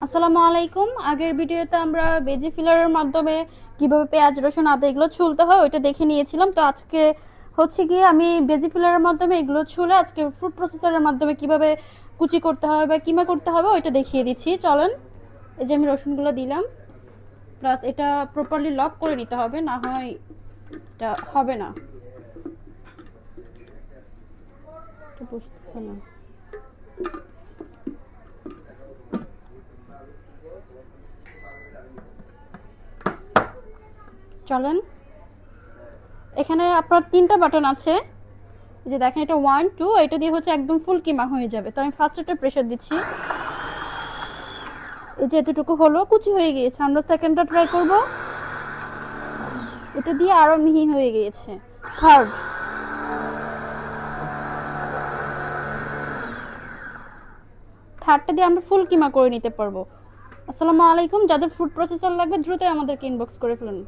আসসালামু আলাইকুম। আগের ভিডিওতে আমরা বেজি ফিলারের মাধ্যমে কিভাবে পেঁয়াজ রসুন আদা এগুলো ছুলতে হয় ওইটা দেখে নিয়েছিলাম। তো আজকে হচ্ছে গিয়ে আমি বেজি ফিলারের মাধ্যমে এগুলো ছুলে আজকে ফুড প্রসেসরের মাধ্যমে কিভাবে কুচি করতে হবে বা কিমা করতে হবে ওইটা দেখিয়ে দিচ্ছি। চলেন, এই যে আমি রসুনগুলো দিলাম, প্লাস এটা প্রপারলি লক করে নিতে হবে, না হয় এটা হবে না। এটা বুঝতেছে না। চলেন, এখানে আপনার 3টা বাটন আছে, এই যে দেখেন, এটা 1 2, এটা দিয়ে হচ্ছে একদম ফুল কিমা হয়ে যাবে। তো আমি ফার্স্ট একটা প্রেসার দিচ্ছি, এই যে এতটুকু হলো, কুচি হয়ে গিয়েছে। আমরা সেকেন্ডটা ট্রাই করব, এটা দিয়ে আরো মিহি হয়ে গিয়েছে। থার্ড, থার্ডটা দিয়ে আমরা ফুল কিমা করে নিতে পারবো। আসসালামু আলাইকুম। যাদের ফুড প্রসেসর লাগবে দ্রুত আমাদেরকে ইনবক্স করে ফেলুন।